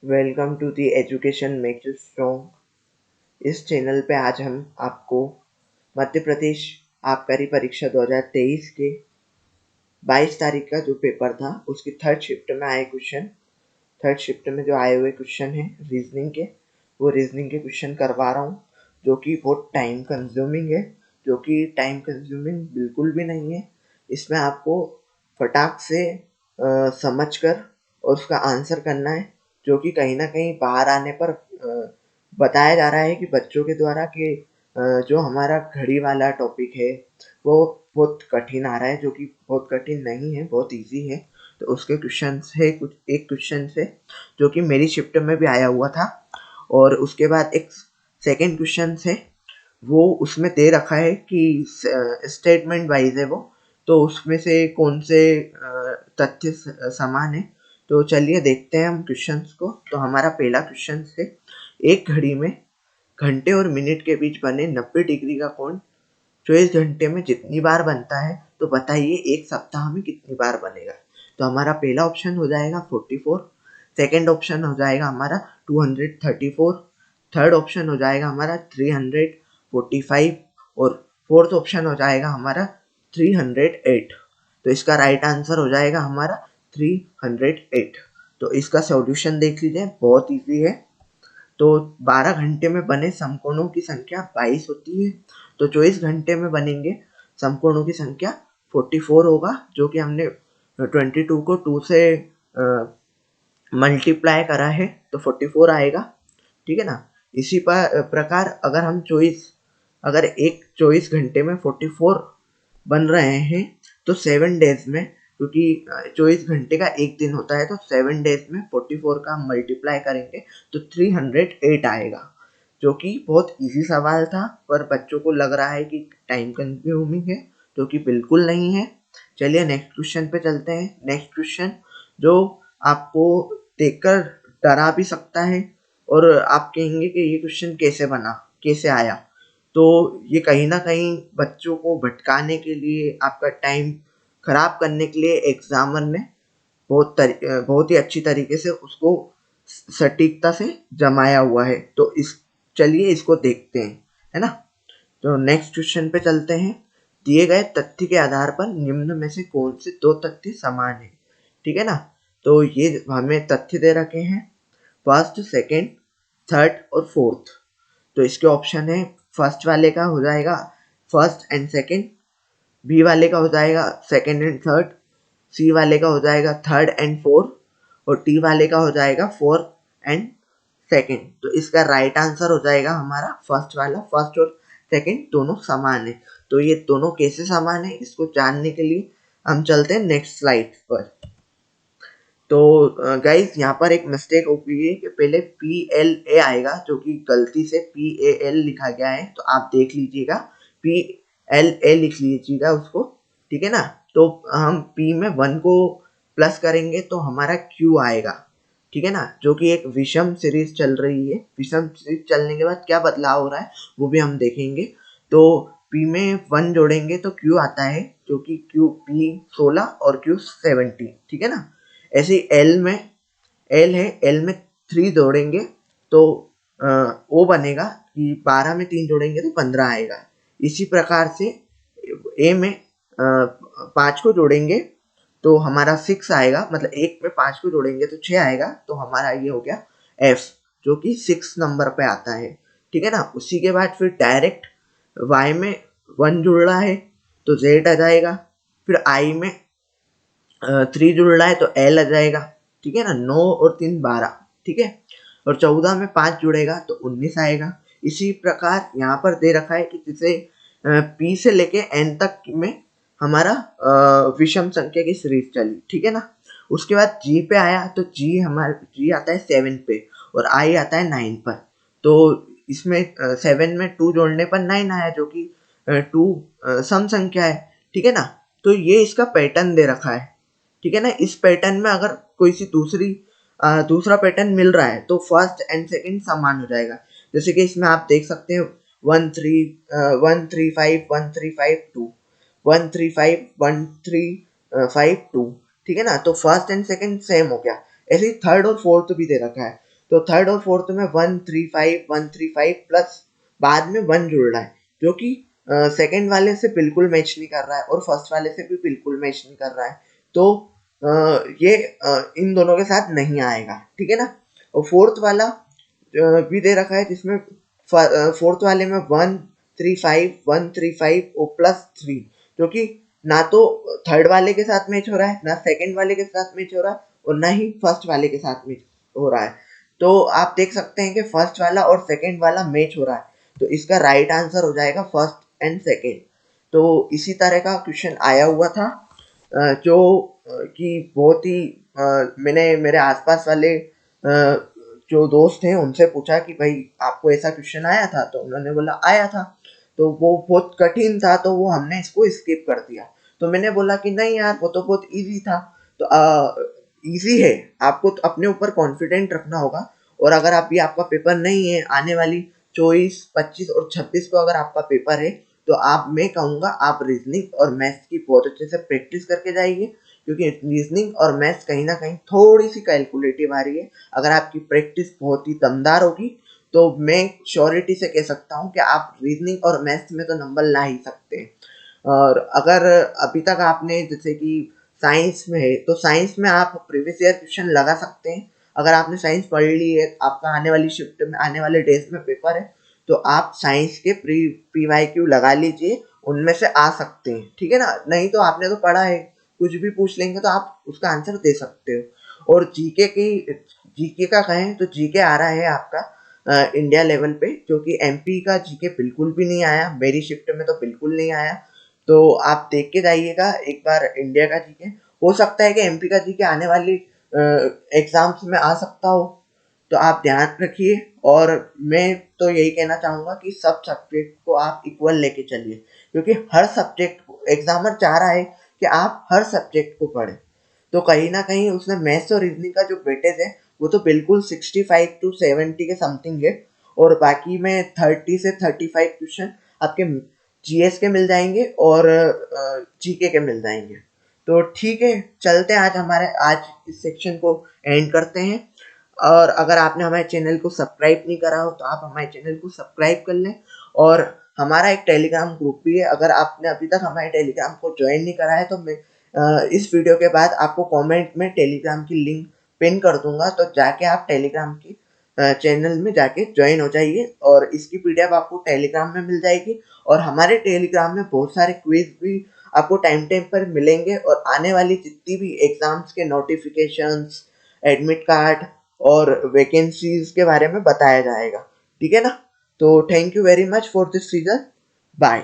Welcome to the education makes you strong. इस channel पे आज हम आपको मध्य प्रदेश आबकारी परीक्षा 2023 के 22 तारीख का जो पेपर था उसकी थर्ड शिफ्ट में आए क्वेश्चन, थर्ड शिफ्ट में जो आए हुए क्वेश्चन हैं रीजनिंग के, वो रीजनिंग के क्वेश्चन करवा रहा हूँ, जो कि बहुत टाइम कंज्यूमिंग है, जो कि टाइम कंज्यूमिंग बिल्कुल भी नहीं है। इसमें आपको फटाक से समझ कर और उसका आंसर करना है, जो कि कहीं ना कहीं बाहर आने पर बताया जा रहा है कि बच्चों के द्वारा कि जो हमारा घड़ी वाला टॉपिक है वो बहुत कठिन आ रहा है, जो कि बहुत कठिन नहीं है, बहुत इजी है। तो उसके क्वेश्चन है कुछ, एक क्वेश्चन से जो कि मेरी शिफ्ट में भी आया हुआ था, और उसके बाद एक सेकंड क्वेश्चन है वो उसमें दे रखा है कि स्टेटमेंट वाइज है वो, तो उसमें से कौन से तथ्य समान है। तो चलिए देखते हैं हम क्वेश्चंस को। तो हमारा पहला क्वेश्चन है, एक घड़ी में घंटे और मिनट के बीच बने 90 डिग्री का कोण 24 घंटे में जितनी बार बनता है, तो बताइए एक सप्ताह में कितनी बार बनेगा। तो हमारा पहला ऑप्शन हो जाएगा 44, सेकेंड ऑप्शन हो जाएगा हमारा 234, थर्ड ऑप्शन हो जाएगा हमारा 345 और फोर्थ ऑप्शन हो जाएगा हमारा 308। तो इसका राइट आंसर हो जाएगा हमारा 308। तो इसका सॉल्यूशन देख लीजिए, बहुत इजी है। तो 12 घंटे में बने समकोणों की संख्या 22 होती है, तो 24 घंटे में बनेंगे समकोणों की संख्या 44 होगा, जो कि हमने 22 को 2 से मल्टीप्लाई करा है तो 44 आएगा, ठीक है ना। इसी प्रकार अगर एक 24 घंटे में 44 बन रहे हैं तो 7 डेज में, क्योंकि 24 घंटे का एक दिन होता है, तो 7 डेज में 44 का हम मल्टीप्लाई करेंगे तो 308 आएगा, जो कि बहुत इजी सवाल था, पर बच्चों को लग रहा है कि टाइम कंज्यूमिंग है, जो कि बिल्कुल नहीं है। चलिए नेक्स्ट क्वेश्चन पे चलते हैं। नेक्स्ट क्वेश्चन जो आपको देखकर डरा भी सकता है, और आप कहेंगे कि ये क्वेश्चन कैसे बना, कैसे आया। तो ये कहीं ना कहीं बच्चों को भटकाने के लिए, आपका टाइम खराब करने के लिए एग्जामर ने बहुत ही अच्छी तरीके से उसको सटीकता से जमाया हुआ है। तो चलिए इसको देखते हैं, है ना। तो नेक्स्ट क्वेश्चन पे चलते हैं। दिए गए तथ्य के आधार पर निम्न में से कौन से दो तथ्य समान है, ठीक है ना। तो ये हमें तथ्य दे रखे हैं, फर्स्ट, सेकंड, थर्ड और फोर्थ। तो इसके ऑप्शन है, फर्स्ट वाले का हो जाएगा फर्स्ट एंड सेकंड, बी वाले का हो जाएगा सेकंड एंड थर्ड, सी वाले का हो जाएगा थर्ड एंड फोर्थ, और टी वाले का हो जाएगा फोर्थ एंड सेकंड। तो इसका राइट आंसर हो जाएगा हमारा फर्स्ट वाला, फर्स्ट और सेकंड दोनों समान है। तो ये दोनों कैसे समान है, इसको जानने के लिए हम चलते हैं नेक्स्ट स्लाइड पर। तो गाइज यहाँ पर एक मिस्टेक हो गई है कि पहले PLA आएगा, जो कि गलती से PAL लिखा गया है, तो आप देख लीजिएगा, PLA लिख लीजिएगा उसको, ठीक है ना। तो हम P में 1 को प्लस करेंगे तो हमारा Q आएगा, ठीक है ना, जो कि एक विषम सीरीज चल रही है। विषम सीरीज चलने के बाद क्या बदलाव हो रहा है वो भी हम देखेंगे। तो P में 1 जोड़ेंगे तो Q आता है, जो कि P 16 और Q 17, ठीक है ना। ऐसे ही L है, L में 3 जोड़ेंगे तो O बनेगा कि 12 में 3 जोड़ेंगे तो 15 आएगा। इसी प्रकार से A में 5 को जोड़ेंगे तो हमारा 6 आएगा, मतलब 1 में 5 को जोड़ेंगे तो 6 आएगा, तो हमारा ये हो गया F, जो कि 6 नंबर पे आता है, ठीक है ना। उसी के बाद फिर डायरेक्ट Y में 1 जुड़ रहा है तो Z आ जाएगा, फिर I में 3 जुड़ रहा है तो L आ जाएगा, ठीक है ना। 9 और 3 12, ठीक है, और 14 में 5 जुड़ेगा तो 19 आएगा। इसी प्रकार यहाँ पर दे रखा है कि जैसे P से लेके N तक में हमारा विषम संख्या की सीरीज चली, ठीक है ना। उसके बाद G पे आया तो G आता है 7 पे और I आता है 9 पर। तो इसमें 7 में 2 जोड़ने पर 9 आया, जो कि 2 सम संख्या है, ठीक है ना। तो ये इसका पैटर्न दे रखा है, ठीक है ना। इस पैटर्न में अगर कोई सी दूसरा पैटर्न मिल रहा है तो फर्स्ट एंड सेकंड समान हो जाएगा। जैसे कि इसमें आप देख सकते हैं 135 1352 135 1352, ठीक है ना। तो फर्स्ट एंड सेकंड सेम हो गया। ऐसे ही थर्ड और फोर्थ भी दे रखा है, तो थर्ड और फोर्थ में 135 प्लस बाद में 1 जुड़ रहा है, जो कि सेकंड वाले से बिल्कुल मैच नहीं कर रहा है और फर्स्ट वाले से भी बिल्कुल मैच नहीं कर रहा है। तो ये इन दोनों के साथ नहीं आएगा, ठीक है ना। और फोर्थ वाला भी दे रखा है, जिसमें फोर्थ वाले में 135 और +3, जो कि ना तो थर्ड वाले के साथ मैच हो रहा है, ना सेकंड वाले के साथ मैच हो रहा है, और ना ही फर्स्ट वाले के साथ मैच हो रहा है। तो आप देख सकते हैं कि फर्स्ट वाला और सेकंड वाला मैच हो रहा है, तो इसका राइट आंसर हो जाएगा फर्स्ट एंड सेकंड। तो इसी तरह का क्वेश्चन आया हुआ था, जो कि बहुत ही मैंने मेरे आसपास वाले जो दोस्त हैं उनसे पूछा कि भाई आपको ऐसा क्वेश्चन आया था, तो उन्होंने बोला आया था, तो वो बहुत कठिन था, तो वो हमने इसको स्किप कर दिया। तो मैंने बोला कि नहीं यार, वो तो बहुत इजी था। तो इजी है, आपको तो अपने ऊपर कॉन्फिडेंट रखना होगा। और अगर अभी आपका पेपर नहीं है, आने वाली 24, 25 और 26 को अगर आपका पेपर है, तो मैं कहूँगा आप रीजनिंग और मैथ्स की बहुत अच्छे से प्रैक्टिस करके जाइए, क्योंकि रीजनिंग और मैथ्स कहीं ना कहीं थोड़ी सी कैलकुलेटिव आ रही है। अगर आपकी प्रैक्टिस बहुत ही दमदार होगी, तो मैं श्योरिटी से कह सकता हूँ कि आप रीजनिंग और मैथ्स में तो नंबर ला ही सकते हैं। और अगर अभी तक आपने जैसे कि साइंस में है, तो साइंस में आप प्रीवियस ईयर क्वेश्चन लगा सकते हैं। अगर आपने साइंस पढ़ ली है, आपका आने वाली शिफ्ट में, आने वाले डेज में पेपर है, तो आप साइंस के PYQ लगा लीजिए, उनमें से आ सकते हैं, ठीक है ना। नहीं तो आपने तो पढ़ा है, कुछ भी पूछ लेंगे तो आप उसका आंसर दे सकते हो। और जीके का कहें तो जीके आ रहा है आपका इंडिया लेवल पे, जो कि एमपी का जीके बिल्कुल भी नहीं आया, मेरी शिफ्ट में तो बिल्कुल नहीं आया। तो आप देख के जाइएगा एक बार इंडिया का जीके। हो सकता है कि एमपी का जीके आने वाली एग्जाम्स में आ सकता हो, तो आप ध्यान रखिए। और मैं तो यही कहना चाहूँगा कि सब सब्जेक्ट को आप इक्वल लेके चलिए, क्योंकि हर सब्जेक्ट एग्जामर चाह रहा है कि आप हर सब्जेक्ट को पढ़ें। तो कहीं ना कहीं उसने मैथ्स और रीजनिंग का जो वेटेज है, वो तो बिल्कुल 65 to 70 के समथिंग है। और बाकी में 30 से 35 क्वेश्चन आपके जीएस के मिल जाएंगे और जीके के मिल जाएंगे। तो ठीक है, चलते हैं, आज इस सेक्शन को एंड करते हैं। और अगर आपने हमारे चैनल को सब्सक्राइब नहीं करा हो, तो आप हमारे चैनल को सब्सक्राइब कर लें। और हमारा एक टेलीग्राम ग्रुप भी है, अगर आपने अभी तक हमारे टेलीग्राम को ज्वाइन नहीं करा है, तो मैं इस वीडियो के बाद आपको कमेंट में टेलीग्राम की लिंक पिन कर दूंगा, तो जाके आप टेलीग्राम की चैनल में जाके ज्वाइन हो जाइए, और इसकी पीडीएफ आपको टेलीग्राम में मिल जाएगी। और हमारे टेलीग्राम में बहुत सारे क्विज भी आपको टाइम टाइम पर मिलेंगे, और आने वाली जितनी भी एग्जाम्स के नोटिफिकेशंस, एडमिट कार्ड और वैकेंसीज के बारे में बताया जाएगा, ठीक है ना। तो thank you very much for this season, bye.